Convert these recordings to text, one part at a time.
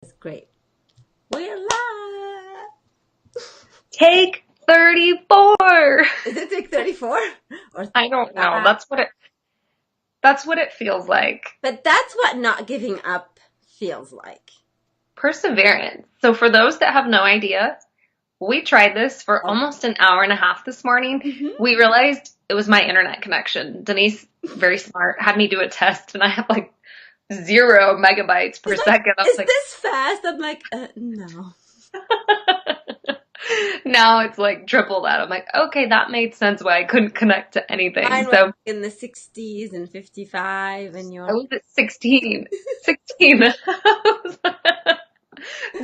It's great. We're live. Take 34. Is it take 34 or I don't know. 35? That's what it feels like. But that's what not giving up feels like. Perseverance. So for those that have no idea, we tried this for Oh. almost an hour and a half this morning. Mm-hmm. We realized it was my internet connection. Denise, very smart, had me do a test and I have like 0 megabytes per It's like, second. I was is like, this fast? I'm like, no. now it's like triple that. I'm like, okay, that made sense why I couldn't connect to anything. Mine was So in the 60s and 55, and I yours. was at 16. 16.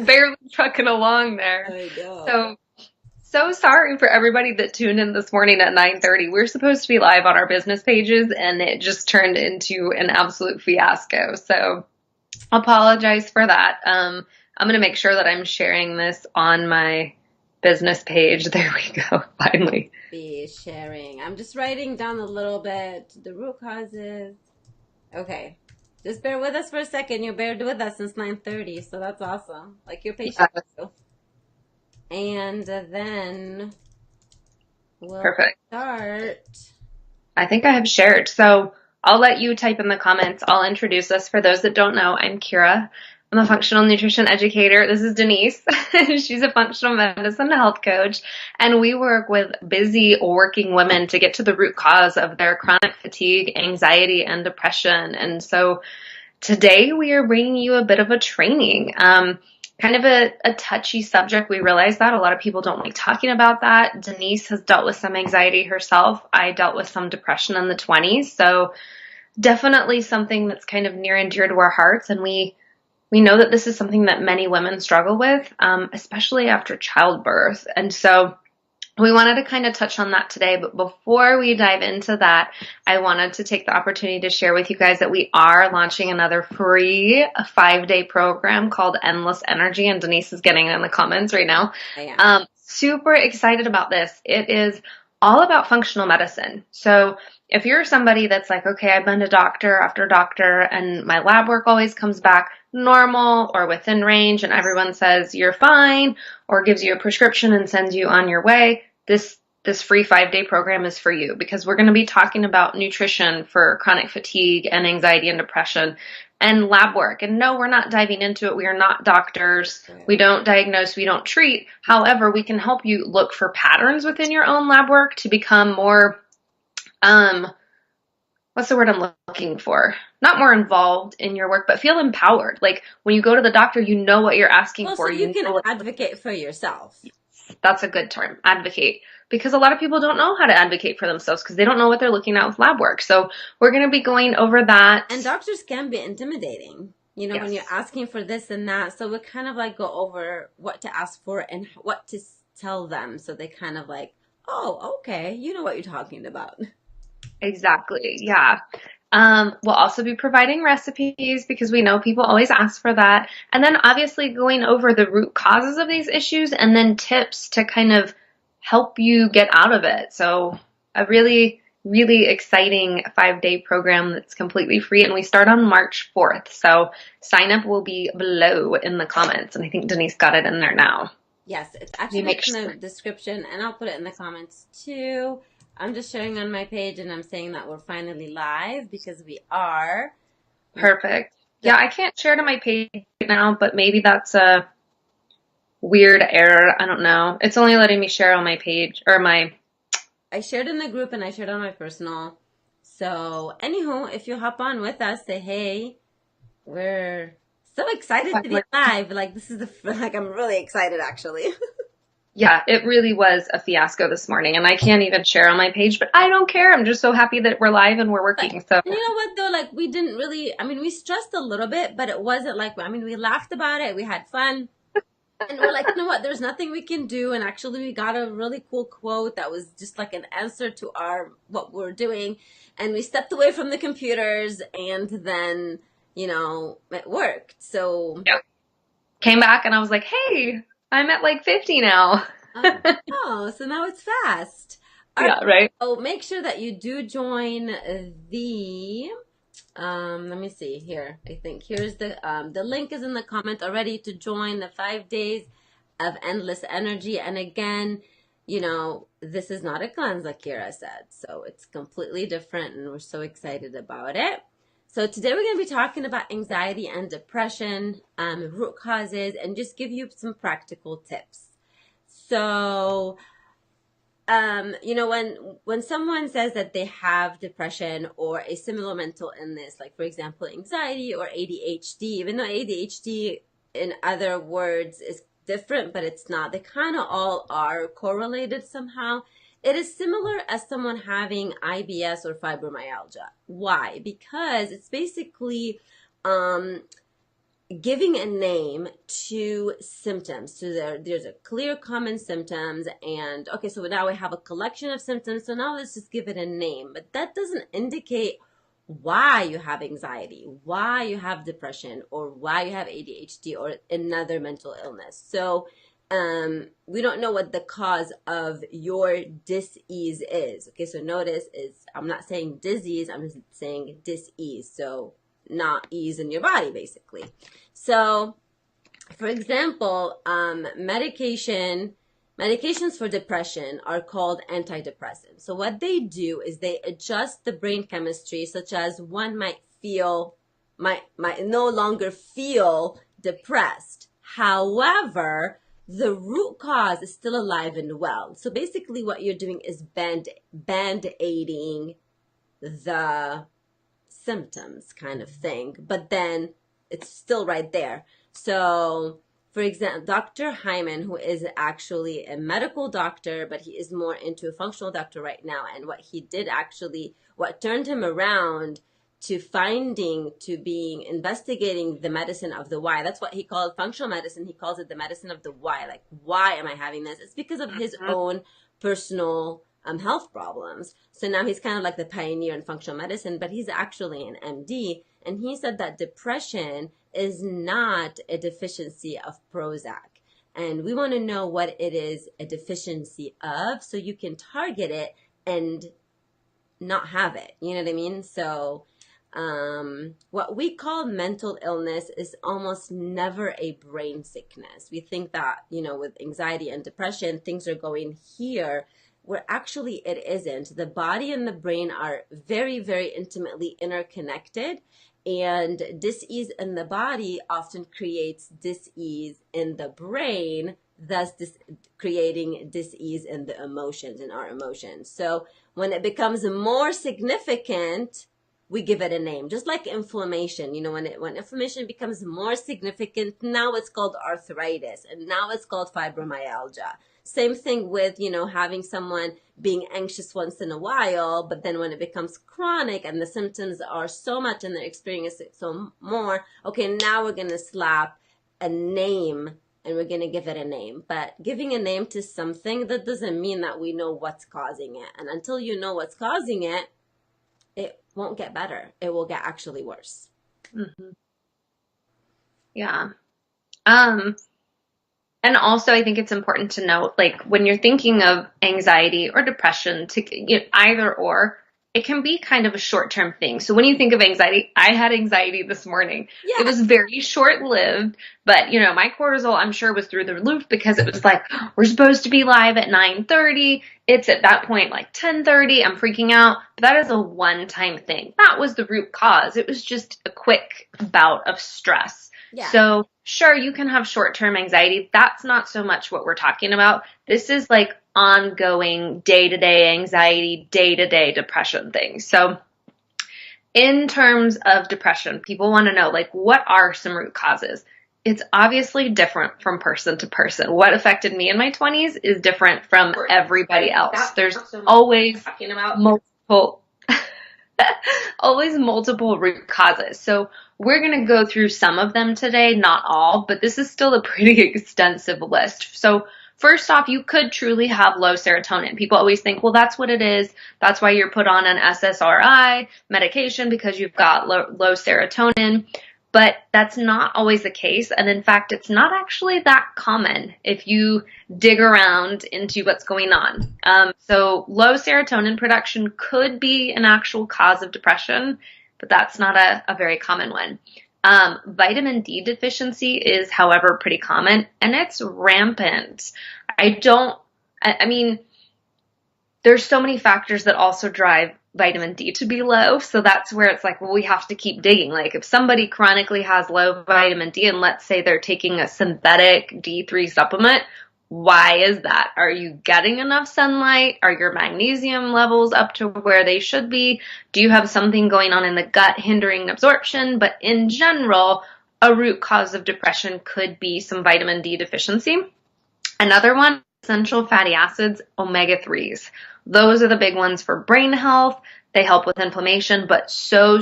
Barely trucking along there. I know. So, so sorry for everybody that tuned in this morning at 9:30. We were supposed to be live on our business pages and it just turned into an absolute fiasco. So apologize for that. I'm going to make sure that I'm sharing this on my business page. There we go. Finally. Be sharing. I'm just writing down a little bit the root causes. Okay. Just bear with us for a second. You bared with us since 9:30, so that's awesome. Like you're patient. Yeah, And then we'll perfect. start. I think I have shared. So I'll let you type in the comments. I'll introduce us. For those that don't know, I'm Kira. I'm a functional nutrition educator. This is Denise. She's a functional medicine health coach. And we work with busy working women to get to the root cause of their chronic fatigue, anxiety, and depression. And so today we are bringing you a bit of a training. Kind of a touchy subject. We realize that a lot of people don't like talking about that. Denise has dealt with some anxiety herself. I dealt with some depression in the 20s. So definitely something that's kind of near and dear to our hearts. And we know that this is something that many women struggle with, especially after childbirth. And so we wanted to kind of touch on that today, but before we dive into that, I wanted to take the opportunity to share with you guys that we are launching another free 5-day program called Endless Energy, and Denise is getting it in the comments right now. I am. Super excited about this. It is all about functional medicine. So if you're somebody that's like, okay, I've been to doctor after doctor and my lab work always comes back normal or within range and everyone says you're fine or gives you a prescription and sends you on your way, this free 5-day program is for you because we're going to be talking about nutrition for chronic fatigue and anxiety and depression and lab work. And no, we're not diving into it. We are not doctors. We don't diagnose, we don't treat. However, we can help you look for patterns within your own lab work to become more, what's the word I'm looking for? Not more involved in your work, but feel empowered. Like when you go to the doctor, you know what you're asking Well, for. so you can know advocate for yourself. that's a good term, advocate. Because a lot of people don't know how to advocate for themselves because they don't know what they're looking at with lab work. So we're going to be going over that. And doctors can be intimidating, Yes. when you're asking for this and that. So we kind of like go over what to ask for and what to tell them. So they kind of like, oh, okay, you know what you're talking about. Exactly. Yeah. We'll also be providing recipes because we know people always ask for that. And then obviously going over the root causes of these issues and then tips to kind of help you get out of it. So a really, really exciting 5-day program that's completely free. And we start on March 4th. So sign up will be below in the comments. And I think Denise got it in there now. Yes, it's actually in the description and I'll put it in the comments too. I'm just sharing on my page and I'm saying that we're finally live because we are. Perfect. Yeah, I can't share to my page now, but maybe that's a weird error. I don't know. It's only letting me share on my page or my. I shared in the group and I shared on my personal. So, anywho, if you hop on with us, say hey. We're so excited to be live. Like this is I'm really excited actually. Yeah, it really was a fiasco this morning, and I can't even share on my page, but I don't care. I'm just so happy that we're live and we're working. So you know what though? Like we didn't really. I mean, we stressed a little bit, but it wasn't like. I mean, we laughed about it. We had fun. And we're like, you know what? There's nothing we can do. And actually, we got a really cool quote that was just like an answer to what we're doing. And we stepped away from the computers, and then it worked. So yeah. Came back, and I was like, hey, I'm at like 50 now. So now it's fast. Yeah, right. So make sure that you do join the Let me see here. I think here's the link is in the comment already to join the 5 days of endless energy. And again, this is not a cleanse like Kira said, so it's completely different, and we're so excited about it. So today we're going to be talking about anxiety and depression, root causes, and just give you some practical tips. So when someone says that they have depression or a similar mental illness, like for example anxiety or ADHD, even though ADHD in other words is different, but it's not, they kind of all are correlated somehow. It is similar as someone having IBS or fibromyalgia. Why? Because it's basically giving a name to symptoms. So there's a clear common symptoms, and okay, so now we have a collection of symptoms, so now let's just give it a name. But that doesn't indicate why you have anxiety, why you have depression, or why you have ADHD or another mental illness. So we don't know what the cause of your dis-ease is. Okay, so notice is I'm not saying disease, I'm just saying dis-ease. So not ease in your body, basically. So, for example, medications for depression are called antidepressants. So what they do is they adjust the brain chemistry, such as one might no longer feel depressed. However, the root cause is still alive and well. So basically what you're doing is band-aiding the symptoms kind of thing, but then it's still right there. So for example, Dr. Hyman, who is actually a medical doctor, but he is more into a functional doctor right now, and what turned him around to being investigating the medicine of the why. That's what he called functional medicine. He calls it the medicine of the why. Like, why am I having this? It's because of his own personal health problems. So now he's kind of like the pioneer in functional medicine, but he's actually an MD. And he said that depression is not a deficiency of Prozac. And we want to know what it is a deficiency of so you can target it and not have it. You know what I mean? So what we call mental illness is almost never a brain sickness. We think that, with anxiety and depression, things are going here, where actually it isn't. The body and the brain are very, very intimately interconnected, and dis-ease in the body often creates dis-ease in the brain, thus creating dis-ease in the emotions, in our emotions. So when it becomes more significant, we give it a name. Just like inflammation, when inflammation becomes more significant, now it's called arthritis, and now it's called fibromyalgia. Same thing with, having someone being anxious once in a while, but then when it becomes chronic and the symptoms are so much and they're experiencing it so more, okay, now we're going to slap a name and we're going to give it a name. But giving a name to something, that doesn't mean that we know what's causing it. And until you know what's causing it, it won't get better. It will get actually worse. Mm-hmm. Yeah. And also, I think it's important to note, like, when you're thinking of anxiety or depression, either or, it can be kind of a short-term thing. So when you think of anxiety, I had anxiety this morning. Yeah. It was very short-lived, but, my cortisol, I'm sure, was through the roof because it was like, we're supposed to be live at 9:30. It's at that point like 10:30. I'm freaking out. But that is a one-time thing. That was the root cause. It was just a quick bout of stress. Yeah. So sure, you can have short-term anxiety. That's not so much what we're talking about. This is like ongoing day-to-day anxiety, day-to-day depression things. So in terms of depression, people want to know, like, what are some root causes? It's obviously different from person to person. What affected me in my 20s is different from everybody else. There's always multiple root causes. So we're going to go through some of them today, not all, but this is still a pretty extensive list. So first off, you could truly have low serotonin. People always think, well, that's what it is. That's why you're put on an SSRI medication, because you've got low serotonin. But that's not always the case. And in fact, it's not actually that common if you dig around into what's going on. So low serotonin production could be an actual cause of depression, but that's not a very common one. Vitamin D deficiency is, however, pretty common, and it's rampant. I mean, there's so many factors that also drive vitamin D to be low. So that's where it's like, well, we have to keep digging. Like if somebody chronically has low vitamin D and let's say they're taking a synthetic D3 supplement, why is that? Are you getting enough sunlight? Are your magnesium levels up to where they should be? Do you have something going on in the gut hindering absorption? But in general, a root cause of depression could be some vitamin D deficiency. Another one, essential fatty acids, omega-3s. Those are the big ones for brain health. They help with inflammation, but so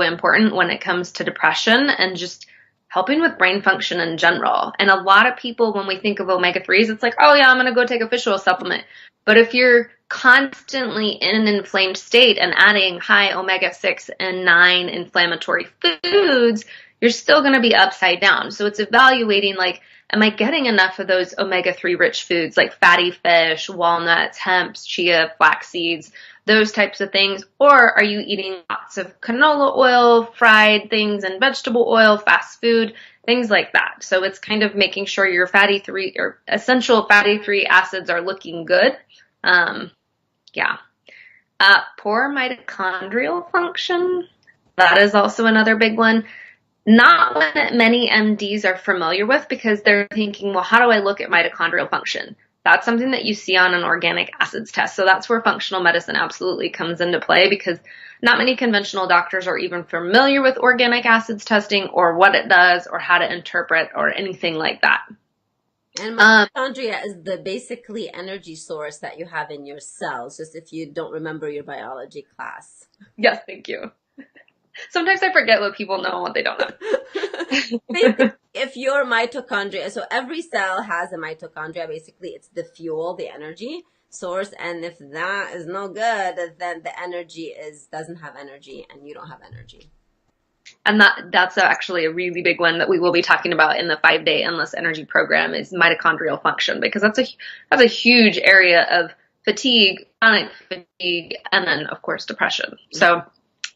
important when it comes to depression and just helping with brain function in general. And a lot of people, when we think of omega-3s, it's like, oh yeah, I'm going to go take a fish oil supplement. But if you're constantly in an inflamed state and adding high omega-6 and 9 inflammatory foods, you're still going to be upside down. So it's evaluating like, am I getting enough of those omega-3 rich foods like fatty fish, walnuts, hemp, chia, flax seeds, those types of things? Or are you eating lots of canola oil, fried things, and vegetable oil, fast food, things like that? So it's kind of making sure your essential fatty 3 acids are looking good. Yeah. Poor mitochondrial function. That is also another big one. Not one that many MDs are familiar with because they're thinking, well, how do I look at mitochondrial function? That's something that you see on an organic acids test. So that's where functional medicine absolutely comes into play because not many conventional doctors are even familiar with organic acids testing or what it does or how to interpret or anything like that. And mitochondria is the basically energy source that you have in your cells, just if you don't remember your biology class. Yes, thank you. Sometimes I forget what people know and what they don't know. Basically, if your mitochondria, so every cell has a mitochondria, basically it's the fuel, the energy source, and if that is no good, then the energy doesn't have energy and you don't have energy. And that's actually a really big one that we will be talking about in the 5-day endless energy program is mitochondrial function because that's a huge area of fatigue, chronic fatigue, and then of course depression. So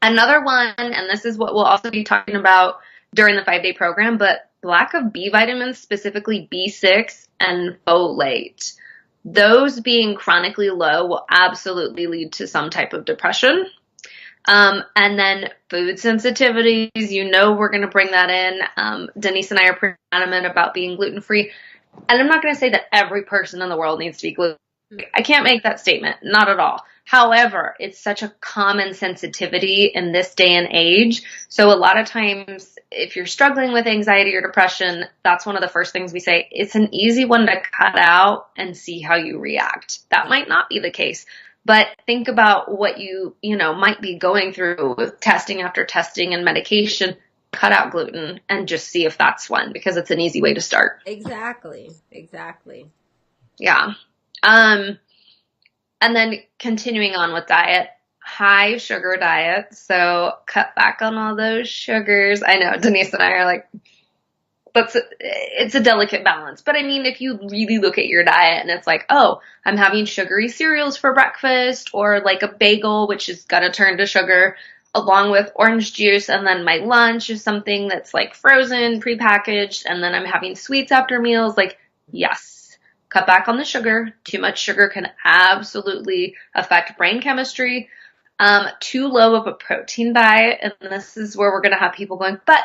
another one, and this is what we'll also be talking about during the 5-day program, but lack of B vitamins, specifically B6 and folate. Those being chronically low will absolutely lead to some type of depression. And then food sensitivities, we're going to bring that in. Denise and I are pretty adamant about being gluten-free. And I'm not going to say that every person in the world needs to be gluten-free. I can't make that statement, not at all. However, it's such a common sensitivity in this day and age. So a lot of times, if you're struggling with anxiety or depression, that's one of the first things we say. It's an easy one to cut out and see how you react. That might not be the case. But think about what you might be going through with testing after testing and medication. Cut out gluten and just see if that's one because it's an easy way to start. Exactly. Yeah. And then continuing on with diet, high sugar diet. So cut back on all those sugars. I know Denise and I are like, it's a delicate balance. But I mean, if you really look at your diet and it's like, oh, I'm having sugary cereals for breakfast or like a bagel, which is going to turn to sugar along with orange juice. And then my lunch is something that's like frozen, prepackaged. And then I'm having sweets after meals. Like, yes, cut back on the sugar. Too much sugar can absolutely affect brain chemistry. Too low of a protein diet. And this is where we're going to have people going, but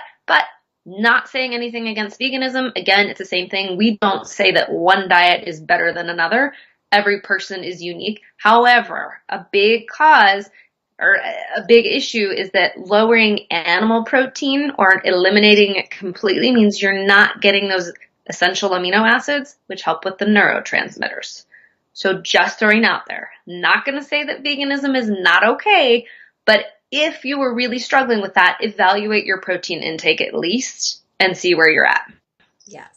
not saying anything against veganism. Again, it's the same thing. We don't say that one diet is better than another. Every person is unique. However, a big cause or a big issue is that lowering animal protein or eliminating it completely means you're not getting those essential amino acids, which help with the neurotransmitters. So just throwing out there, not going to say that veganism is not okay, but if you were really struggling with that, evaluate your protein intake at least and see where you're at. Yes.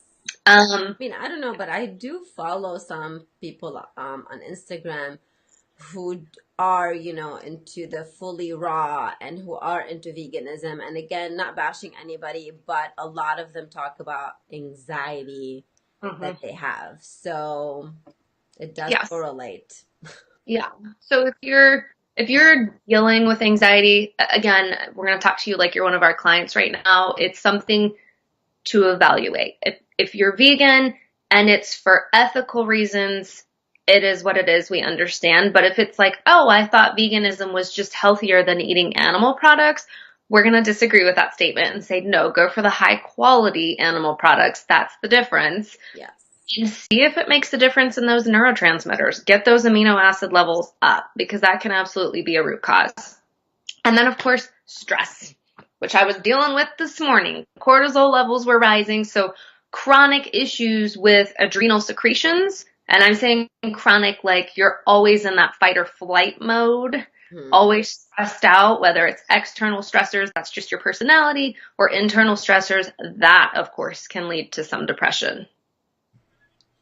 I mean, I don't know, but I do follow some people on Instagram who are, into the fully raw and who are into veganism. And again, not bashing anybody, but a lot of them talk about anxiety that they have. So it does correlate. Yeah. So if you're If you're dealing with anxiety, again, we're going to talk to you like you're one of our clients right now. It's something to evaluate. If you're vegan and it's for ethical reasons, it is what it is. We understand. But if it's like, oh, I thought veganism was just healthier than eating animal products, we're going to disagree with that statement and say, no, go for the high quality animal products. That's the difference. Yes. And see if it makes a difference in those neurotransmitters. Get those amino acid levels up because that can absolutely be a root cause. And then, of course, stress, which I was dealing with this morning. Cortisol levels were rising, so chronic issues with adrenal secretions. And I'm saying chronic like you're always in that fight or flight mode, always stressed out, whether it's external stressors, that's just your personality, or internal stressors, that, of course, can lead to some depression.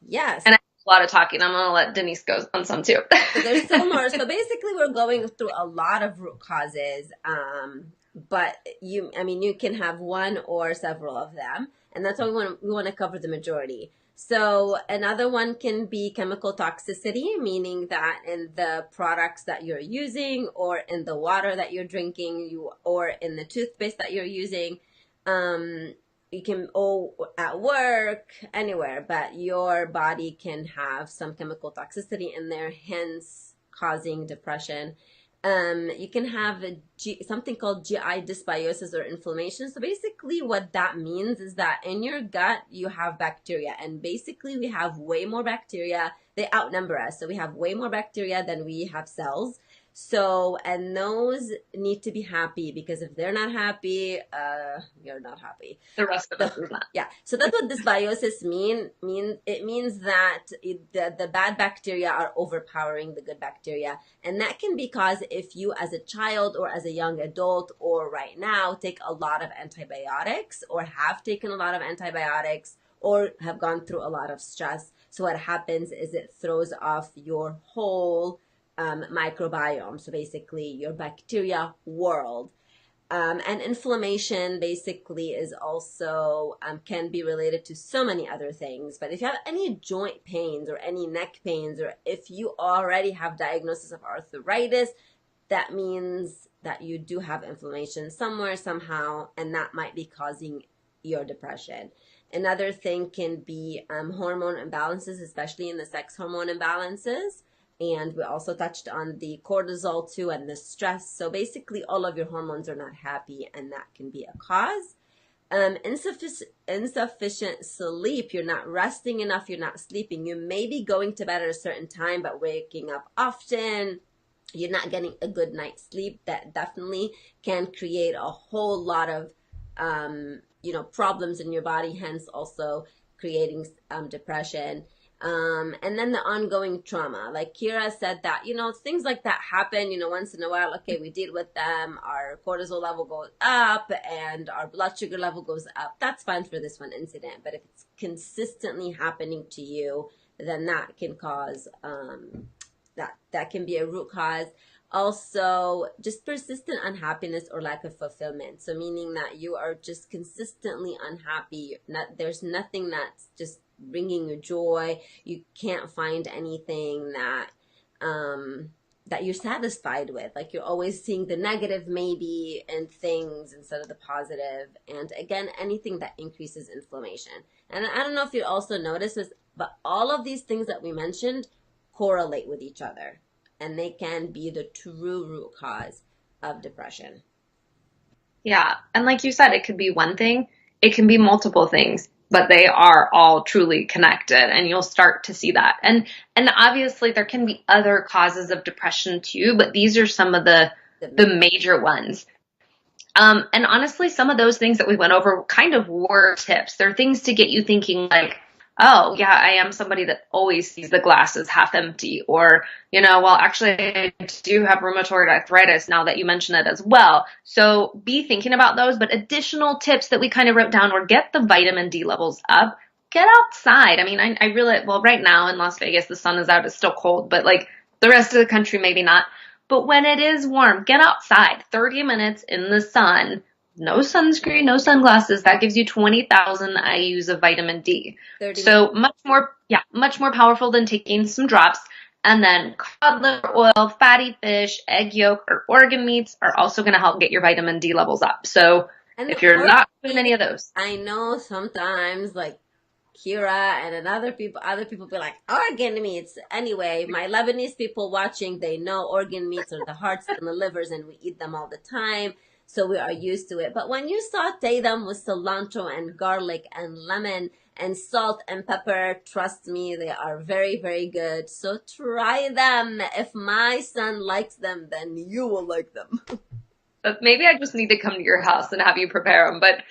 Yes. And I have a lot of talking. I'm going to let Denise go on some too. So there's still more. So basically, we're going through a lot of root causes, but you can have one or several of them, and that's why we want to cover the majority. So another one can be chemical toxicity, meaning that in the products that you're using, or in the water that you're drinking, or in the toothpaste that you're using. You can, at work, anywhere, but your body can have some chemical toxicity in there, hence causing depression. You can have something called GI dysbiosis or inflammation. So basically what that means is that in your gut, you have bacteria, and basically we have way more bacteria. They outnumber us. So we have way more bacteria than we have cells. So, and those need to be happy, because if they're not happy, you're not happy. The rest of us is not. Yeah. So that's what dysbiosis it means that the bad bacteria are overpowering the good bacteria. And that can be caused if you as a child or as a young adult or right now take a lot of antibiotics, or have taken a lot of antibiotics, or have gone through a lot of stress. So what happens is it throws off your whole microbiome, so basically your bacteria world. And inflammation basically is also can be related to so many other things. But if you have any joint pains or any neck pains, or if you already have diagnosis of arthritis, that means that you do have inflammation somewhere, somehow, and that might be causing your depression. Another thing can be hormone imbalances, especially in the sex hormone imbalances. And we also touched on the cortisol too, and the stress. So basically all of your hormones are not happy, and that can be a cause. Insufficient sleep. You're not resting enough. You're not sleeping. You may be going to bed at a certain time, but waking up often. You're not getting a good night's sleep. That definitely can create a whole lot of, problems in your body, hence also creating depression. And then the ongoing trauma, like Kira said, that, things like that happen, once in a while. Okay, we deal with them. Our cortisol level goes up and our blood sugar level goes up. That's fine for this one incident. But if it's consistently happening to you, then that can cause, that can be a root cause. Also, just persistent unhappiness or lack of fulfillment. So meaning that you are just consistently unhappy. There's nothing that's just bringing you joy. You can't find anything that that you're satisfied with. Like you're always seeing the negative maybe in things instead of the positive. And again, anything that increases inflammation. And I don't know if you also noticed this, but all of these things that we mentioned correlate with each other, and they can be the true root cause of depression. Yeah. And like you said, it could be one thing, it can be multiple things, but they are all truly connected, and you'll start to see that. And obviously there can be other causes of depression too, but these are some of the major ones. And honestly, some of those things that we went over kind of were tips. They're things to get you thinking like, oh yeah, I am somebody that always sees the glass as half empty, or, well, actually I do have rheumatoid arthritis now that you mention it as well. So be thinking about those, but additional tips that we kind of wrote down were get the vitamin D levels up, get outside. I mean, I really, well, right now in Las Vegas, the sun is out, it's still cold, but like the rest of the country, maybe not. But when it is warm, get outside, 30 minutes in the sun. No sunscreen, no sunglasses. That gives you 20,000 IUs of vitamin D. So much more powerful than taking some drops. And then cod liver oil, fatty fish, egg yolk, or organ meats are also going to help get your vitamin D levels up. So And if the you're organ not doing meat, any of those, I know sometimes like Kira and other people be like, organ meats. Anyway, my Lebanese people watching, they know organ meats are the hearts and the livers, and we eat them all the time. So we are used to it. But when you saute them with cilantro and garlic and lemon and salt and pepper, trust me, they are very, very good. So try them. If my son likes them, then you will like them. maybe I just need to come to your house and have you prepare them. But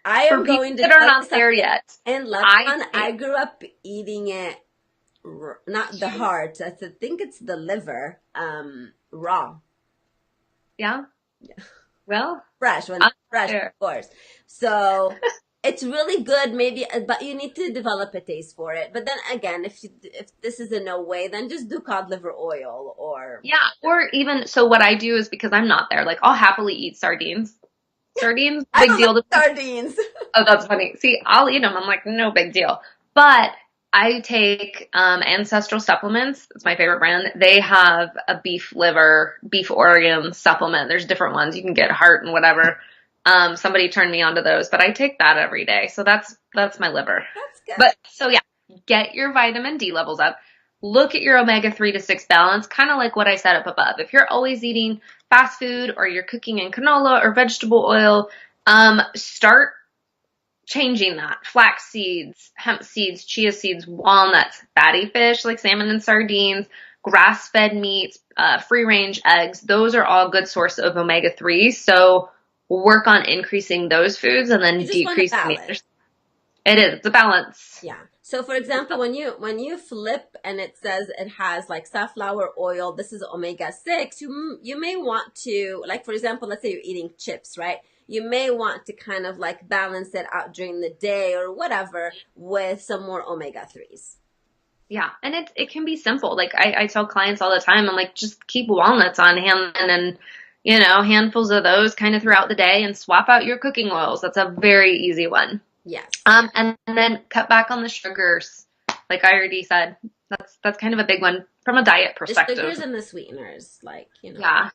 I for am people going to that are tell you not there something. yet, In I Lebanon, I take, grew up eating it not the heart. I think it's the liver, raw. yeah, Yeah. well, Fresh when I'm it's fresh, there. of course. So it's really good, maybe, but you need to develop a taste for it. But then again, if this is a no way, then just do cod liver oil or Yeah, or even so what I do is because I'm not there, like I'll happily eat sardines. Sardines, I big don't like deal to me. sardines. Oh, that's funny. See, I'll eat them. I'm like, no big deal. But I take Ancestral Supplements. It's my favorite brand. They have a beef liver, beef organ supplement. There's different ones. You can get heart and whatever. Somebody turned me onto those, but I take that every day. So that's my liver. That's good. But so yeah, get your vitamin D levels up. Look at your omega-3 to 6 balance, kind of like what I said up above. If you're always eating fast food or you're cooking in canola or vegetable oil, start changing that. Flax seeds, hemp seeds, chia seeds, walnuts, fatty fish like salmon and sardines, grass-fed meats, free-range eggs. Those are all good source of omega-3. So work on increasing those foods and You then just want to decreasing the balance. others. It is. It's a balance. Yeah. So for example, when you flip and it says it has like safflower oil, this is omega 6, you may want to, like for example, let's say you're eating chips, right? You may want to kind of like balance it out during the day or whatever with some more omega 3s. Yeah, and it can be simple. Like I tell clients all the time, I'm like, just keep walnuts on hand and handfuls of those kind of throughout the day and swap out your cooking oils. That's a very easy one. Yes. And then cut back on the sugars. Like I already said, that's kind of a big one from a diet The sugars perspective. and the sweeteners, Yeah,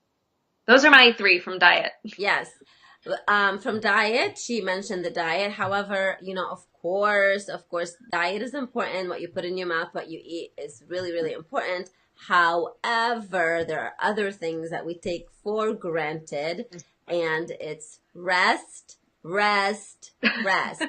those are my three from diet. Yes. From diet, she mentioned the diet. However, of course, diet is important. What you put in your mouth, what you eat is really, really important. However, there are other things that we take for granted, and it's rest, rest, rest.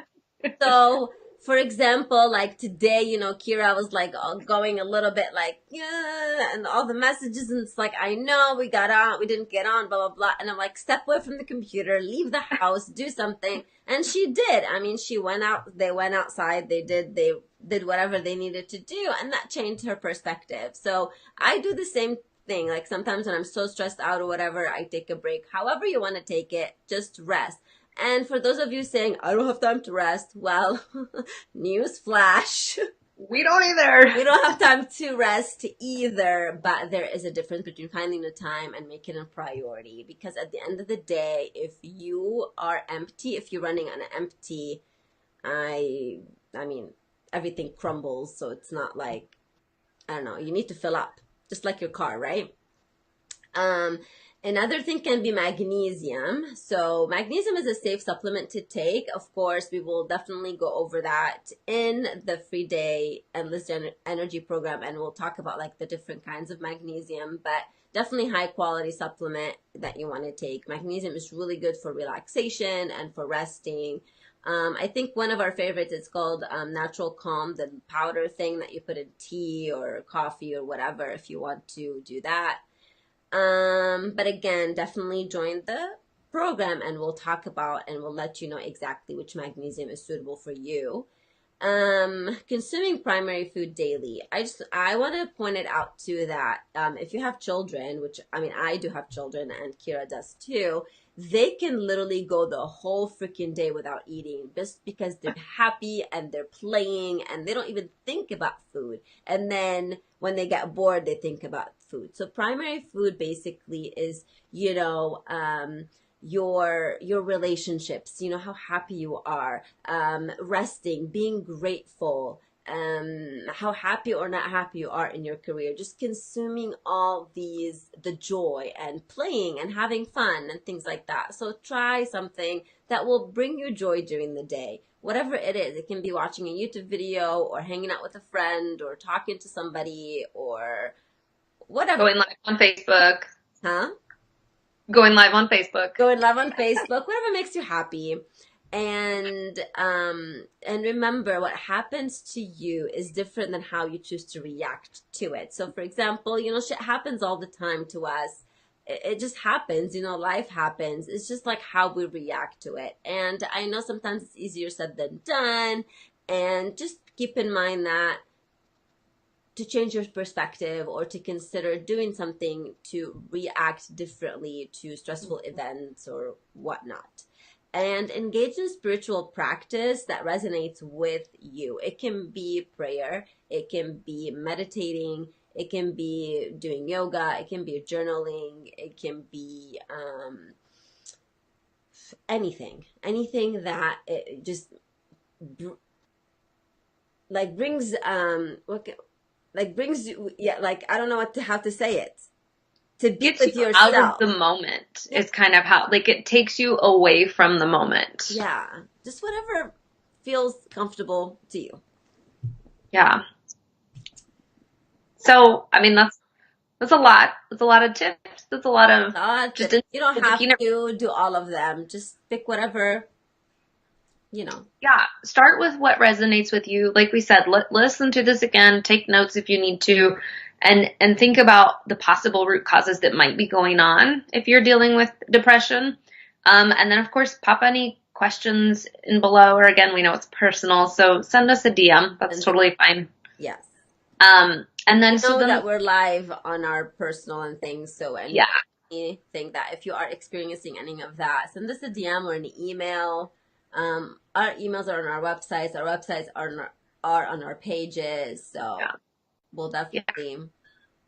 So, for example, like today, Kira was like going a little bit like, yeah, and all the messages, and it's like, I know we got on, we didn't get on, blah, blah, blah. And I'm like, step away from the computer, leave the house, do something. And she did. I mean, she went out, they went outside, they did whatever they needed to do, and that changed her perspective. So I do the same thing. Like sometimes when I'm so stressed out or whatever, I take a break. However you want to take it, just rest. And for those of you saying, I don't have time to rest, well, news flash. We don't either. We don't have time to rest either, but there is a difference between finding the time and making it a priority. Because at the end of the day, if you are empty, if you're running on an empty, I mean, everything crumbles. So it's not like, I don't know, you need to fill up, just like your car, right? Um, Another thing can be magnesium. So magnesium is a safe supplement to take. Of course, we will definitely go over that in the free day endless energy program, and we'll talk about like the different kinds of magnesium, but definitely high quality supplement that you want to take. Magnesium is really good for relaxation and for resting. I think one of our favorites is called Natural Calm, the powder thing that you put in tea or coffee or whatever if you want to do that. But again, definitely join the program and we'll talk about and we'll let you know exactly which magnesium is suitable for you. Consuming primary food daily. I want to point it out too that if you have children, which I mean I do have children and Kira does too, they can literally go the whole freaking day without eating just because they're happy and they're playing and they don't even think about food. And then when they get bored, they think about food. So primary food basically is, your relationships, how happy you are, resting, being grateful, how happy or not happy you are in your career, just consuming all these, the joy and playing and having fun and things like that. So try something that will bring you joy during the day. Whatever it is, it can be watching a YouTube video or hanging out with a friend or talking to somebody or whatever. Going live on Facebook. Huh? Going live on Facebook. Going live on Facebook, whatever makes you happy. And remember, what happens to you is different than how you choose to react to it. So for example, shit happens all the time to us. It just happens, life happens. It's just like how we react to it. And I know sometimes it's easier said than done. And just keep in mind that to change your perspective or to consider doing something to react differently to stressful events or whatnot. And engage in spiritual practice that resonates with you. It can be prayer, it can be meditating, it can be doing yoga, it can be journaling, it can be anything that it just like brings brings you, yeah, like I don't know how to say it, to be Gets with you out of yourself. the moment is kind of how, like, it takes you away from the moment. Yeah, just whatever feels comfortable to you. Yeah. So, I mean, that's a lot. That's a lot of tips. That's a lot of just You don't have you to do all of them. Just pick whatever, you know. yeah, start with what resonates with you. Like we said, listen to this again, take notes if you need to, and think about the possible root causes that might be going on if you're dealing with depression. And then of course, pop any questions in below, or again, we know it's personal, so send us a DM. That's totally fine. Yes. And then know that we're live on our personal and things, so yeah, anything that if you are experiencing any of that, send us a DM or an email. Our emails are on our websites. Our websites are on our pages, so yeah, we'll definitely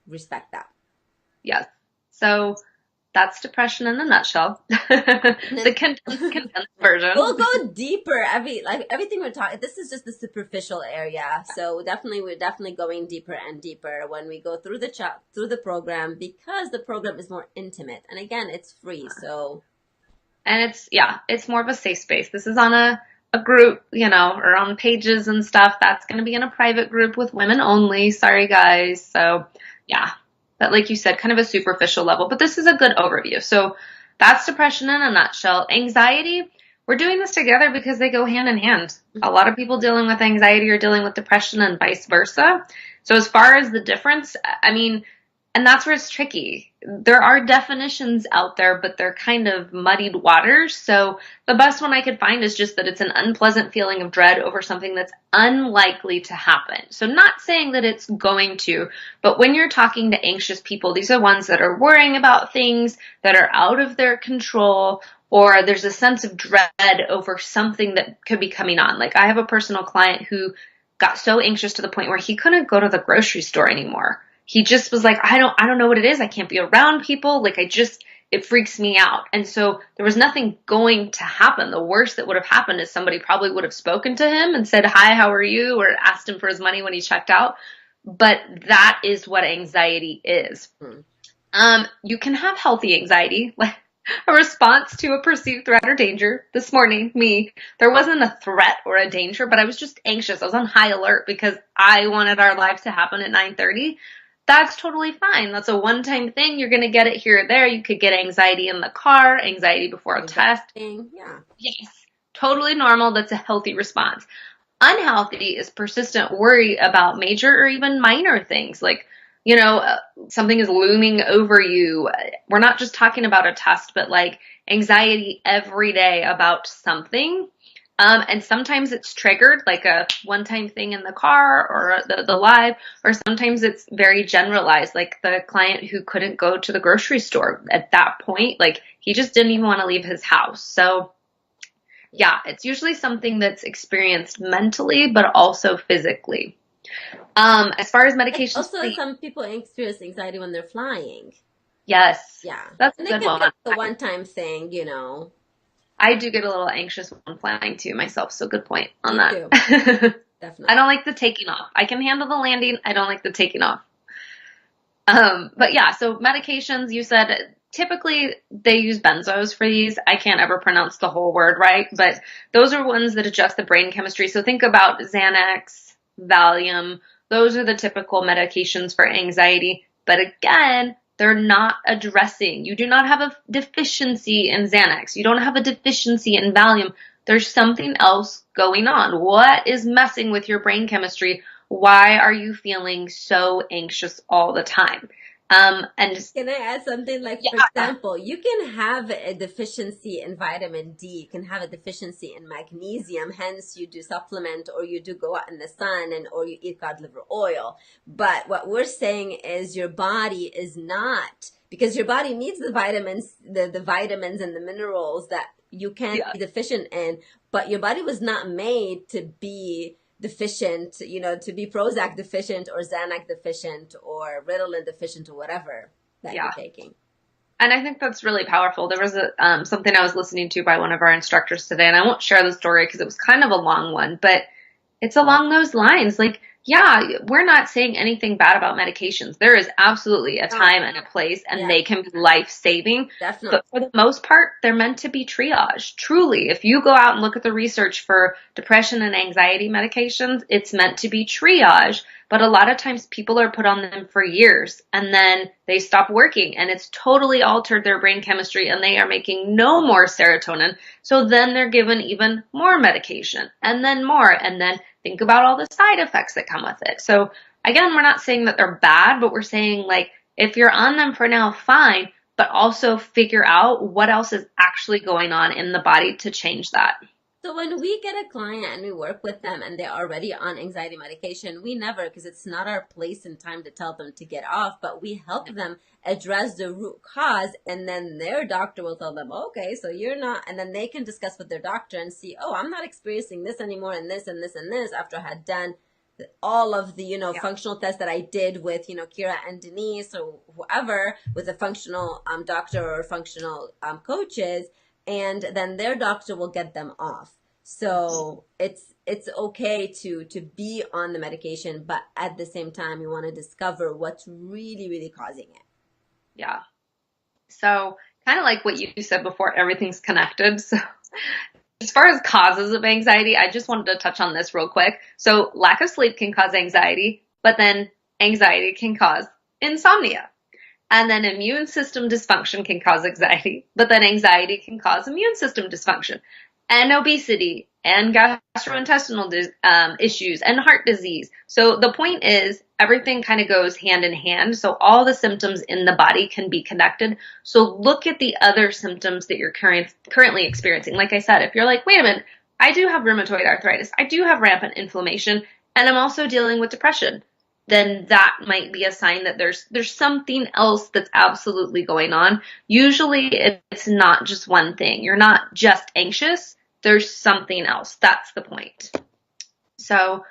respect that. yes. So that's depression in a nutshell. The condensed version. We'll go deeper. Everything we're talking. This is just the superficial area. So we're definitely going deeper and deeper when we go through through the program, because the program is more intimate. And again, it's free. So. And it's more of a safe space. This is on a group, or on pages and stuff. That's going to be in a private group with women only. Sorry, guys. So yeah. But like you said, kind of a superficial level, but this is a good overview. So that's depression in a nutshell. Anxiety, we're doing this together because they go hand in hand. A lot of people dealing with anxiety are dealing with depression and vice versa. So as far as the difference, I mean, and that's where it's tricky. There are definitions out there, but they're kind of muddied waters. So the best one I could find is just that it's an unpleasant feeling of dread over something that's unlikely to happen. So not saying that it's going to, but when you're talking to anxious people, these are ones that are worrying about things that are out of their control, or there's a sense of dread over something that could be coming on. Like I have a personal client who got so anxious to the point where he couldn't go to the grocery store anymore. He just was like, I don't know what it is. I can't be around people. Like it freaks me out. And so there was nothing going to happen. The worst that would have happened is somebody probably would have spoken to him and said, hi, how are you? Or asked him for his money when he checked out. But that is what anxiety is. You can have healthy anxiety, like a response to a perceived threat or danger. This morning, there wasn't a threat or a danger, but I was just anxious. I was on high alert because I wanted our lives to happen at 9:30. That's totally fine. That's a one-time thing. You're going to get it here or there. You could get anxiety in the car, anxiety before a test. Yeah. Yes. Totally normal. That's a healthy response. Unhealthy is persistent worry about major or even minor things. Like, something is looming over you. We're not just talking about a test, but like anxiety every day about something. And sometimes it's triggered like a one-time thing in the car or the live, or sometimes it's very generalized, like the client who couldn't go to the grocery store at that point, like he just didn't even want to leave his house. So yeah, it's usually something that's experienced mentally, but also physically. As far as medications, also some people experience anxiety when they're flying. Yes. Yeah. That's and a good one. The one-time thing, I do get a little anxious when flying too myself, so good point on Me that. too. I definitely. don't like the taking off. I can handle the landing. I don't like the taking off. But yeah, so medications, you said typically they use benzos for these. I can't ever pronounce the whole word right, but those are ones that adjust the brain chemistry. So think about Xanax, Valium. Those are the typical medications for anxiety. But again, they're not addressing. You do not have a deficiency in Xanax. You don't have a deficiency in Valium. There's something else going on. What is messing with your brain chemistry? Why are you feeling so anxious all the time? And just, Can I add something? Like, for yeah, example, you can have a deficiency in vitamin D, you can have a deficiency in magnesium, hence you do supplement or you do go out in the sun and or you eat cod liver oil. But what we're saying is your body is not, because your body needs the vitamins, the vitamins and the minerals that you can yeah, be deficient in, but your body was not made to be deficient, to be Prozac deficient or Xanax deficient or Ritalin deficient or whatever that you're yeah. taking. And I think that's really powerful. There was something I was listening to by one of our instructors today, and I won't share the story because it was kind of a long one, but it's along those lines. Like, yeah, we're not saying anything bad about medications. There is absolutely a No, time and a place, and yeah, they can be life-saving. definitely. But for the most part, they're meant to be triage. Truly, if you go out and look at the research for depression and anxiety medications, it's meant to be triage. But a lot of times people are put on them for years and then they stop working and it's totally altered their brain chemistry and they are making no more serotonin. So then they're given even more medication and then more. And then think about all the side effects that come with it. So again, we're not saying that they're bad, but we're saying like if you're on them for now, fine, but also figure out what else is actually going on in the body to change that. So when we get a client and we work with them and they're already on anxiety medication, we never, because it's not our place and time to tell them to get off, but we help them address the root cause and then their doctor will tell them, okay, so you're not, and then they can discuss with their doctor and see, oh, I'm not experiencing this anymore and this and this and this after I had done all of the, Yeah. functional tests that I did with, Kira and Denise or whoever with a functional doctor or functional coaches, and then their doctor will get them off. So it's okay to be on the medication, but at the same time, you want to discover what's really, really causing it. Yeah. So kind of like what you said before, everything's connected. So as far as causes of anxiety, I just wanted to touch on this real quick. So lack of sleep can cause anxiety, but then anxiety can cause insomnia. And then immune system dysfunction can cause anxiety, but then anxiety can cause immune system dysfunction and obesity and gastrointestinal issues and heart disease. So the point is everything kind of goes hand in hand. So all the symptoms in the body can be connected. So look at the other symptoms that you're currently experiencing. Like I said, if you're like, wait a minute, I do have rheumatoid arthritis. I do have rampant inflammation and I'm also dealing with depression, then that might be a sign that there's something else that's absolutely going on. Usually it's not just one thing. You're not just anxious. There's something else. That's the point. So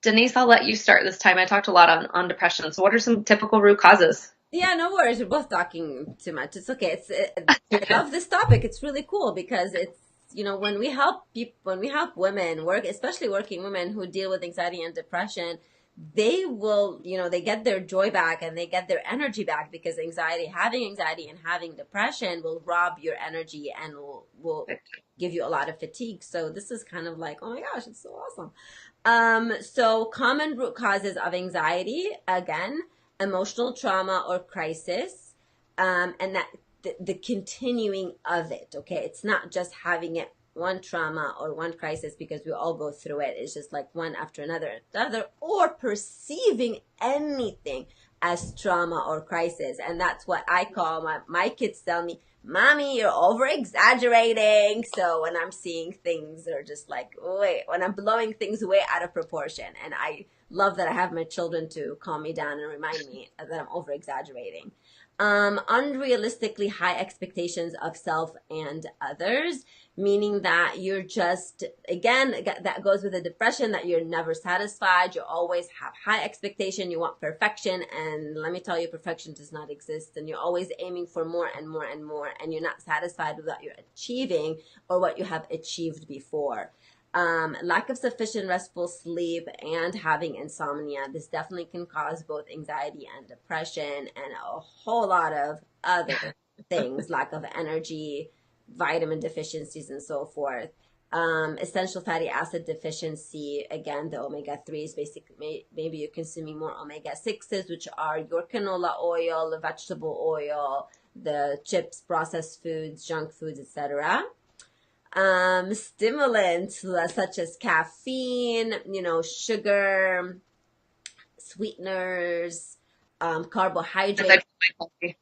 Denise, I'll let you start this time. I talked a lot on depression. So what are some typical root causes? Yeah, no worries. We're both talking too much. It's okay. I love this topic. It's really cool because it's, when we help people, when we help women work, especially working women who deal with anxiety and depression, they will, they get their joy back and they get their energy back, because having anxiety and having depression will rob your energy and will give you a lot of fatigue. So this is kind of like, oh my gosh, it's so awesome. So common root causes of anxiety, again, emotional trauma or crisis, and that the continuing of it. Okay, it's not just having it one trauma or one crisis, because we all go through it. It's just like one after another, or perceiving anything as trauma or crisis. And that's what I call my kids tell me, Mommy, you're over exaggerating. So when I'm seeing things, they're just like, wait, when I'm blowing things way out of proportion. And I love that I have my children to calm me down and remind me that I'm over exaggerating. Unrealistically high expectations of self and others, meaning that you're just, again, that goes with the depression, that you're never satisfied. You always have high expectation. You want perfection. And let me tell you, perfection does not exist. And you're always aiming for more and more and more. And you're not satisfied with what you're achieving or what you have achieved before. Lack of sufficient restful sleep and having insomnia. This definitely can cause both anxiety and depression and a whole lot of other things, lack of energy, vitamin deficiencies, and so forth. Essential fatty acid deficiency, again, the omega 3s, basically, maybe you're consuming more omega 6s, which are your canola oil, the vegetable oil, the chips, processed foods, junk foods, etc. Stimulants such as caffeine, sugar, sweeteners, As I carbohydrate. drink my coffee.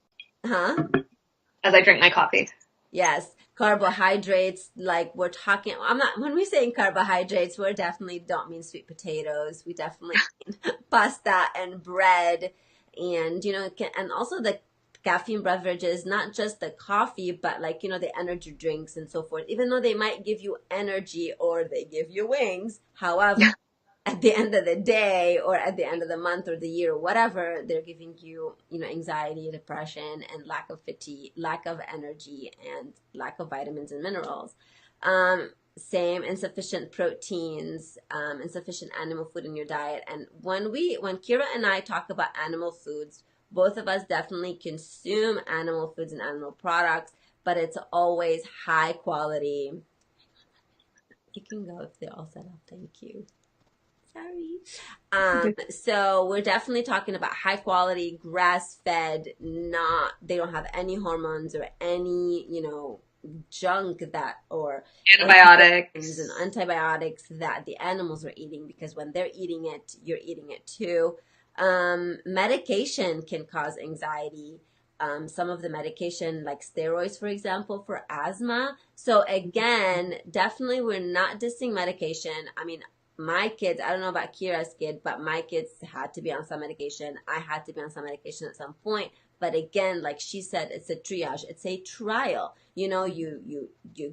Huh? As I drink my coffee. Yes, carbohydrates, like we're talking, I'm not, when we say carbohydrates, we definitely don't mean sweet potatoes. We definitely mean pasta and bread and, and also the caffeine beverages, not just the coffee, but like, the energy drinks and so forth, even though they might give you energy or they give you wings. However, at the end of the day or at the end of the month or the year or whatever, they're giving you, anxiety, depression, and lack of fatigue, lack of energy, and lack of vitamins and minerals. Same, insufficient proteins, insufficient animal food in your diet. And when Kira and I talk about animal foods, both of us definitely consume animal foods and animal products, but it's always high quality. You can go if they're all set up. Thank you. Sorry. So we're definitely talking about high quality, grass fed, not, they don't have any hormones or any, junk that, or Antibiotics. and antibiotics that the animals are eating, because when they're eating it, you're eating it too. Medication can cause anxiety. Some of the medication, like steroids, for example, for asthma. So again, definitely we're not dissing medication. I mean, my kids, I don't know about Kira's kid, but my kids had to be on some medication. I had to be on some medication at some point. But again, like she said, it's a triage. It's a trial. You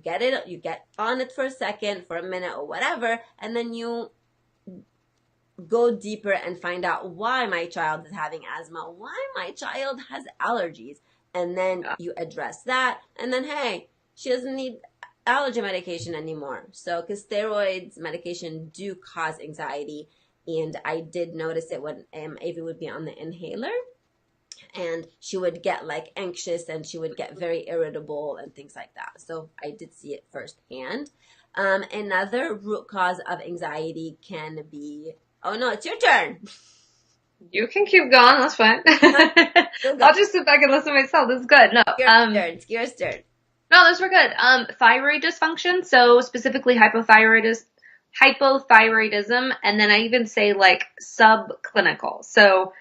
get it, you get on it for a second, for a minute or whatever, and then you go deeper and find out why my child is having asthma, why my child has allergies, and then you address that, and then hey, she doesn't need allergy medication anymore. So, because steroids medication do cause anxiety, and I did notice it when Avi would be on the inhaler, and she would get like anxious and she would get very irritable and things like that. So I did see it firsthand. Another root cause of anxiety can be, oh no, it's your turn. You can keep going. That's fine. Go, go. I'll just sit back and listen to myself. This is good. No, Your turn. It's your turn. no, those were good. Thyroid dysfunction. So specifically hypothyroidism, and then I even say like subclinical. So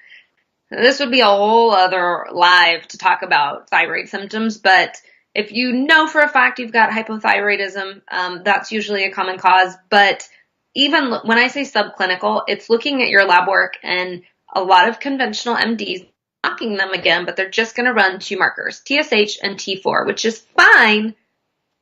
this would be a whole other live to talk about thyroid symptoms, but if you know for a fact you've got hypothyroidism, that's usually a common cause. But even when I say subclinical, it's looking at your lab work, and a lot of conventional MDs knocking them again, but they're just going to run two markers, TSH and T4, which is fine,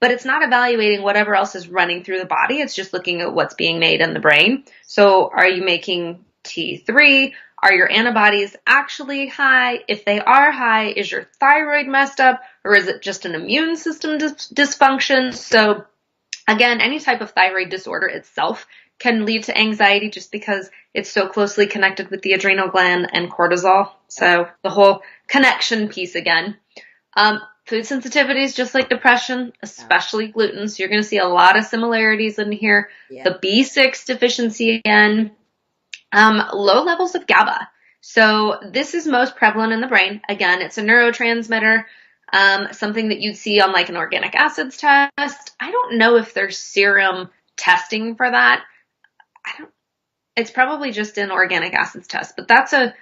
but it's not evaluating whatever else is running through the body. It's just looking at what's being made in the brain. So are you making T3? Are your antibodies actually high? If they are high, is your thyroid messed up, or is it just an immune system dysfunction? So again, any type of thyroid disorder itself can lead to anxiety just because it's so closely connected with the adrenal gland and cortisol. So the whole connection piece again. Food sensitivities, just like depression, especially gluten. So you're going to see a lot of similarities in here. Yeah. The B6 deficiency again. Low levels of GABA. So this is most prevalent in the brain. Again, it's a neurotransmitter, something that you'd see on like an organic acids test. I don't know if there's serum testing for that. It's probably just an organic acids test, but that's a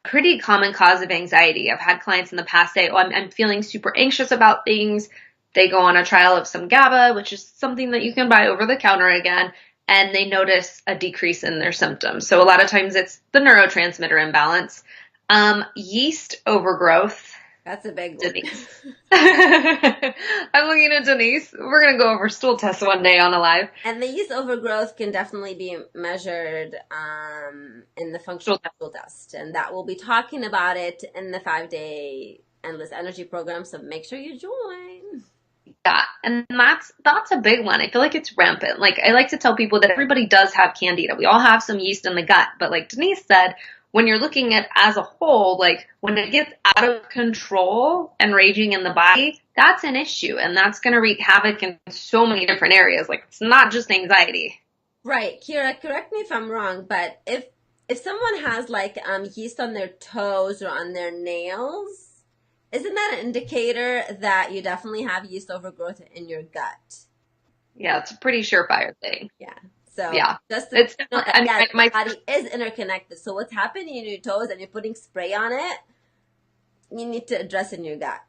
pretty common cause of anxiety. I've had clients in the past say, oh, I'm feeling super anxious about things. They go on a trial of some GABA, which is something that you can buy over the counter again, and they notice a decrease in their symptoms. So a lot of times it's the neurotransmitter imbalance. Yeast overgrowth. That's a big one. Denise. I'm looking at Denise. We're going to go over stool tests one day on a live. And the yeast overgrowth can definitely be measured in the functional stool test. And that we'll be talking about it in the 5-day Endless Energy program. So make sure you join. Yeah, and that's a big one. I feel like it's rampant. Like I like to tell people that everybody does have candida. We all have some yeast in the gut, but like Denise said, when you're looking at as a whole, like when it gets out of control and raging in the body, that's an issue, and that's going to wreak havoc in so many different areas. Like it's not just anxiety. Right, Kira, correct me if I'm wrong, but if someone has like yeast on their toes or on their nails, isn't that an indicator that you definitely have yeast overgrowth in your gut? Yeah, it's a pretty surefire thing. Yeah. So Yeah, just to it's know definitely. that I mean, yeah, my the body is interconnected. So what's happening in your toes and you're putting spray on it, you need to address in your gut.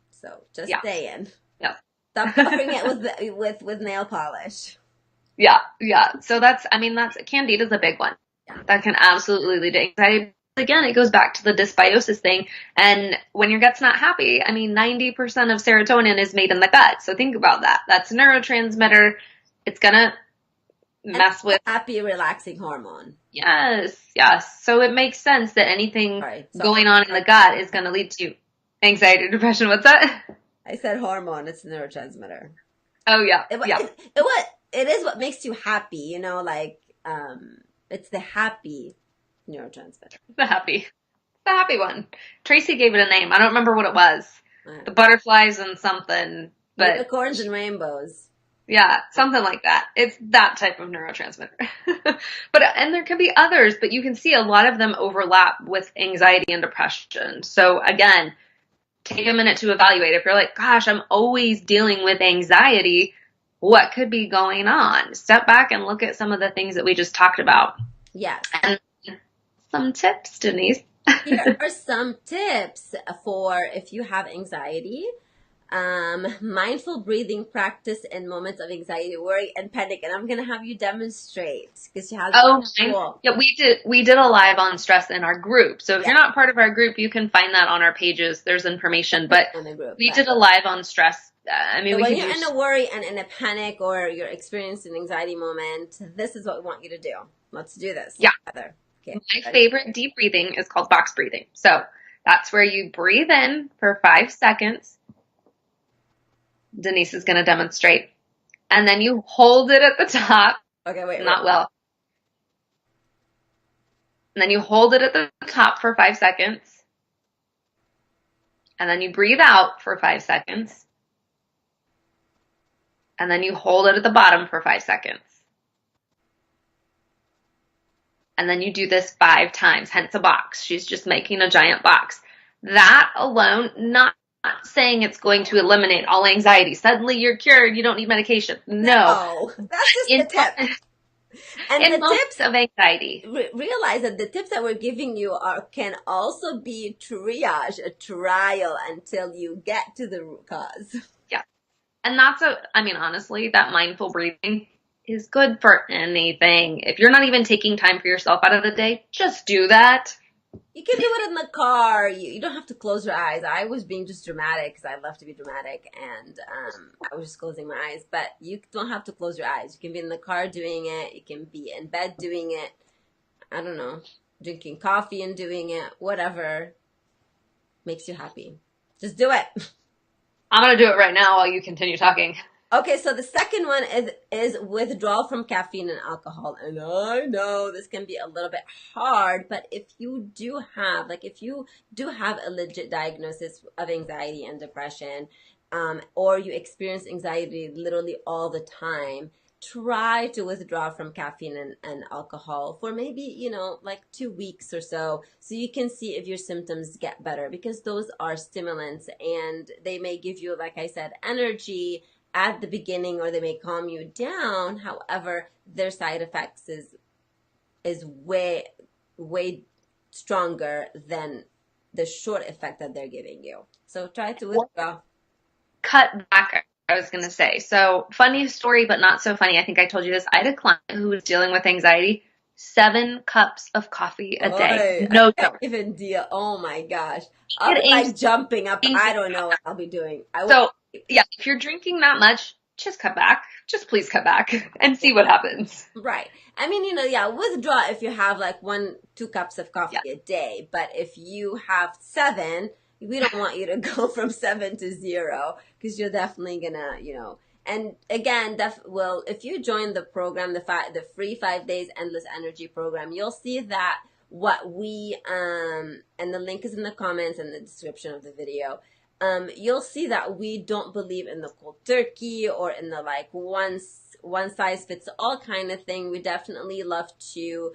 So just yeah, saying. yeah. Stop covering it with nail polish. Yeah, yeah. So I mean, that's candida's a big one. Yeah. That can absolutely lead to anxiety. Again, it goes back to the dysbiosis thing. And when your gut's not happy, I mean, 90% of serotonin is made in the gut. So think about that. That's a neurotransmitter. It's gonna And mess with, a happy, relaxing hormone. yes, yes. So it makes sense that anything Sorry, going on in the gut is gonna lead to anxiety, depression. What's that? I said hormone. It's a neurotransmitter. Oh, yeah, It, yeah. it is what makes you happy. You know, like it's the happy neurotransmitter. The happy one. Tracy gave it a name. I don't remember what it was. The butterflies and something, but Unicorns and rainbows. yeah, something like that. It's that type of neurotransmitter. And there can be others, but you can see a lot of them overlap with anxiety and depression. So again, take a minute to evaluate. If you're like, gosh, I'm always dealing with anxiety, what could be going on? Step back and look at some of the things that we just talked about. Yes. And some tips, Denise. Here are some tips for if you have anxiety. Mindful breathing practice in moments of anxiety, worry, and panic. And I'm gonna have you demonstrate because you have. Oh, yeah, we did a live on stress in our group. So if you're not part of our group, you can find that on our pages. There's information, but we did a live on stress. I mean, so when you're in a worry and in a panic or you're experiencing an anxiety moment, this is what we want you to do. Let's do this. Yeah. Together. Okay. My favorite deep breathing is called box breathing. So that's where you breathe in for 5 seconds. Denise is going to demonstrate. And then you hold it at the top. Okay, wait. Not well. And then you hold it at the top for 5 seconds. And then you breathe out for 5 seconds. And then you hold it at the bottom for 5 seconds. And then you do this 5 times, hence a box. She's just making a giant box. That alone, not saying it's going to eliminate all anxiety. Suddenly you're cured, you don't need medication. No. That's just the tip. And in the tips of anxiety. Realize that the tips that we're giving you can also be triage, a trial until you get to the root cause. Yeah. And honestly, that mindful breathing is good for anything. If you're not even taking time for yourself out of the day, just do that. You can do it in the car. You don't have to close your eyes. I was being just dramatic because I love to be dramatic, and I was just closing my eyes. But you don't have to close your eyes. You can be in the car doing it. You can be in bed doing it. I don't know, drinking coffee and doing it. Whatever makes you happy. Just do it. I'm going to do it right now while you continue talking. Okay, so the second one is withdrawal from caffeine and alcohol. And I know this can be a little bit hard, but if you do have a legit diagnosis of anxiety and depression, or you experience anxiety literally all the time, try to withdraw from caffeine and alcohol for maybe, like 2 weeks or so you can see if your symptoms get better, because those are stimulants and they may give you, like I said, energy at the beginning, or they may calm you down. However, their side effects is way stronger than the short effect that they're giving you. So try to withdraw. Cut back, I was going to say. So funny story, but not so funny. I think I told you this. I had a client who was dealing with anxiety, 7 cups of coffee a day. No joke. Even deal. Oh my gosh. I'll be like jumping up. I don't know what I'll be doing. Yeah, if you're drinking that much, just cut back. Just please cut back and see what happens. Right. I mean, withdraw if you have like 1-2 cups of coffee a day. But if you have 7, we don't want you to go from 7 to 0 because you're definitely gonna, and again, well, if you join the program, the free 5 days endless energy program, you'll see that what we and the link is in the comments and the description of the video. You'll see that we don't believe in the cold turkey or in the like one size fits all kind of thing. We definitely love to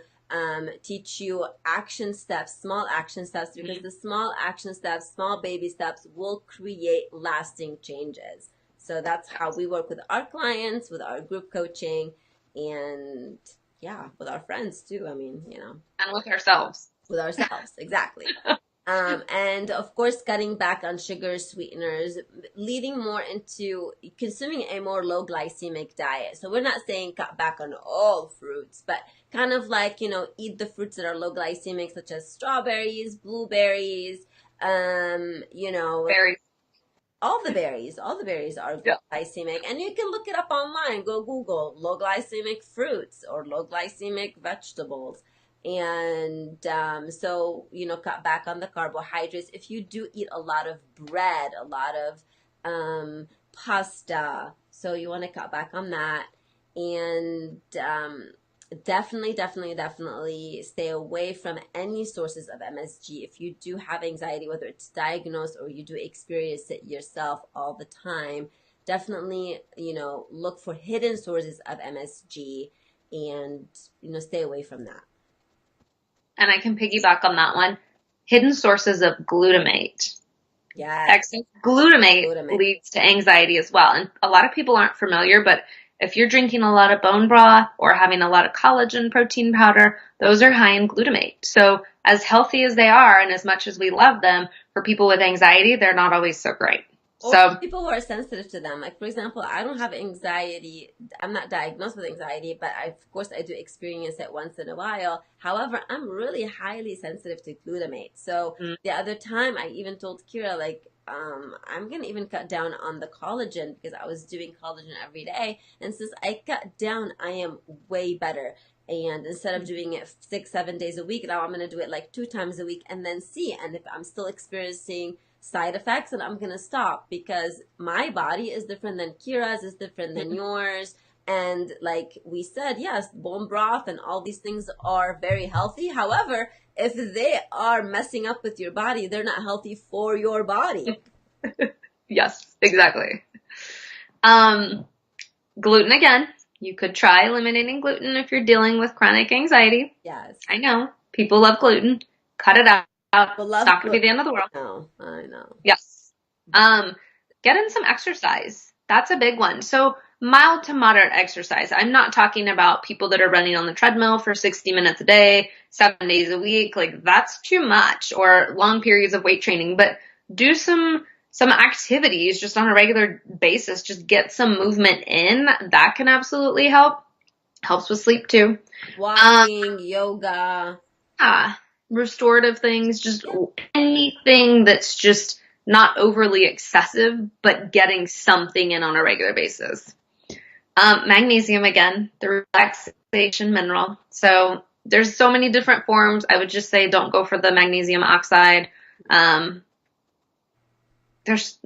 teach you action steps, small action steps, because the small action steps, small baby steps will create lasting changes. So that's how we work with our clients, with our group coaching, and yeah, with our friends too. I mean, And with ourselves. with ourselves, exactly. And of course, cutting back on sugar sweeteners, leading more into consuming a more low glycemic diet. So we're not saying cut back on all fruits, but kind of like, eat the fruits that are low glycemic, such as strawberries, blueberries, Very. All the berries are Yeah. glycemic, and you can look it up online. Go Google low glycemic fruits or low glycemic vegetables. And so, cut back on the carbohydrates. If you do eat a lot of bread, a lot of pasta, so you want to cut back on that. And definitely stay away from any sources of MSG. If you do have anxiety, whether it's diagnosed or you do experience it yourself all the time, definitely, look for hidden sources of MSG and, stay away from that. And I can piggyback on that one. Hidden sources of glutamate. Yes. Excess glutamate leads to anxiety as well. And a lot of people aren't familiar, but if you're drinking a lot of bone broth or having a lot of collagen protein powder, those are high in glutamate. So as healthy as they are and as much as we love them, for people with anxiety, they're not always so great. Or so people who are sensitive to them. Like, for example, I don't have anxiety. I'm not diagnosed with anxiety, but of course I do experience it once in a while. However, I'm really highly sensitive to glutamate. So the other time I even told Kira, like, I'm going to even cut down on the collagen because I was doing collagen every day. And since I cut down, I am way better. And instead of doing it 6-7 days a week, now I'm going to do it like 2 times a week and then see. And if I'm still experiencing side effects, and I'm gonna stop, because my body is different than Kira's, is different than yours. And like we said, yes, bone broth and all these things are very healthy. However, if they are messing up with your body, they're not healthy for your body. Yes, exactly. Gluten again. You could try eliminating gluten if you're dealing with chronic anxiety. Yes. I know. People love gluten. Cut it out. It's not going to be the end of the world. No, I know. Yes. Get in some exercise. That's a big one. So mild to moderate exercise. I'm not talking about people that are running on the treadmill for 60 minutes a day, 7 days a week. Like, that's too much, or long periods of weight training. But do some activities just on a regular basis. Just get some movement in. That can absolutely help. Helps with sleep too. Walking, yoga. Restorative things, just anything that's just not overly excessive, but getting something in on a regular basis. Magnesium, again, the relaxation mineral. So there's so many different forms. I would just say don't go for the magnesium oxide. There's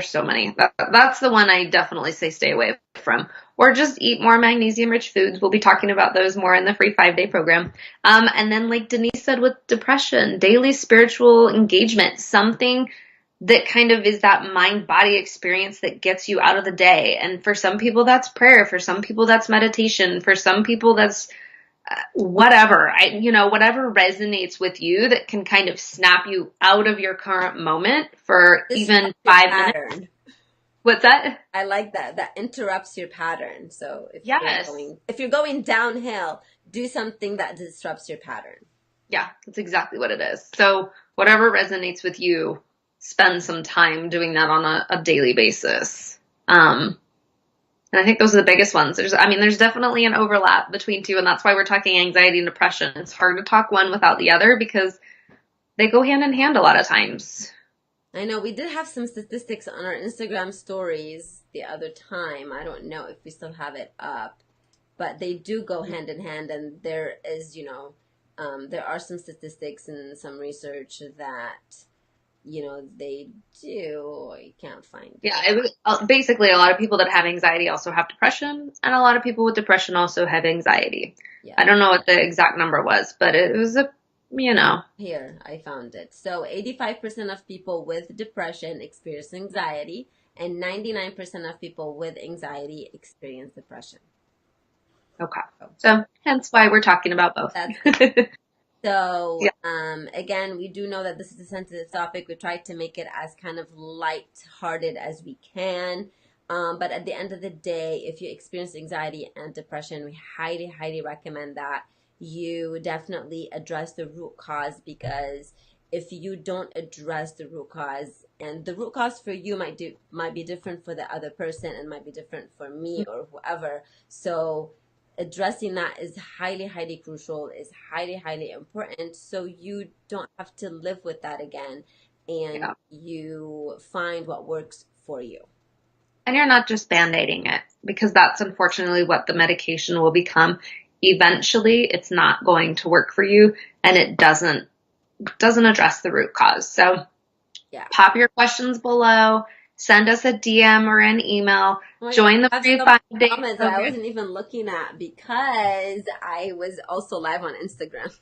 so many. That's the one I definitely say stay away from. Or just eat more magnesium-rich foods. We'll be talking about those more in the free 5-day program. And then, like Denise said, with depression, daily spiritual engagement, something that kind of is that mind-body experience that gets you out of the day. And for some people, that's prayer. For some people, that's meditation. For some people, that's whatever. Whatever resonates with you that can kind of snap you out of your current moment for even 5 minutes. What's that? I like that. That interrupts your pattern. So if you're going downhill, do something that disrupts your pattern. Yeah, that's exactly what it is. So whatever resonates with you, spend some time doing that on a daily basis. And I think those are the biggest ones. There's definitely an overlap between two, and that's why we're talking anxiety and depression. It's hard to talk one without the other because they go hand in hand a lot of times. I know we did have some statistics on our Instagram stories the other time. I don't know if we still have it up, but they do go hand in hand. And there is, there are some statistics and some research that they do. I can't find Yeah, it. it was basically a lot of people that have anxiety also have depression, and a lot of people with depression also have anxiety. Yeah. I don't know what the exact number was, but it was a, you know, Here, I found it. So 85% of people with depression experience anxiety, and 99% of people with anxiety experience depression. okay. So So hence why we're talking about both. that's good. So, Yeah, again, we do know that this is a sensitive topic. We try to make it as kind of light-hearted as we can. But at the end of the day, if you experience anxiety and depression, we highly, highly recommend that you definitely address the root cause, because if you don't address the root cause, and the root cause for you might be different for the other person and might be different for me or whoever. So addressing that is highly, highly crucial, is highly, highly important, so you don't have to live with that again, and yeah. you find what works for you. And you're not just band-aiding it, because that's unfortunately what the medication will become. Eventually, it's not going to work for you, and it doesn't address the root cause. So Yeah. pop your questions below, send us a DM or an email, Oh my God, join the I have free so many 5 day comments that I program. wasn't even looking at because I was also live on Instagram,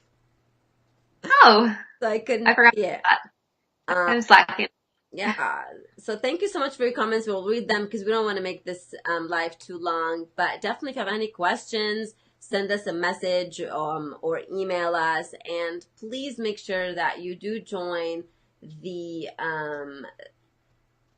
Oh, so I couldn't I forgot see it. that. Um, I'm slacking. Yeah. So thank you so much for your comments. We'll read them because we don't want to make this live too long. But definitely, if you have any questions, send us a message or email us. And please make sure that you do join the um,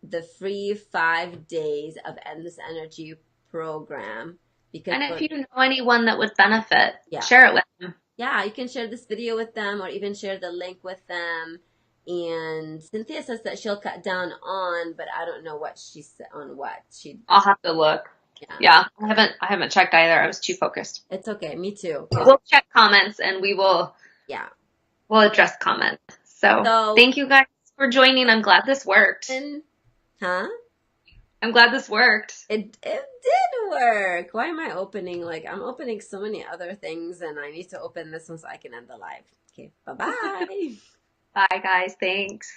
the free 5 days of Endless Energy program, because And if you know anyone that would benefit, yeah, share it with them. yeah, you can share this video with them or even share the link with them. And Cynthia says that she'll cut down on, but I don't know what she's on what. I'll have to look. Yeah, Yeah, I haven't checked either. I was too focused. it's okay. Me too. But 'Cause we'll check comments and yeah. we'll address comments. So So, thank you guys for joining. I'm glad this worked. and, huh? I'm glad this worked. It did work. Why am I opening? Like, I'm opening so many other things, and I need to open this one so I can end the live. Okay, bye bye. Bye guys. Thanks.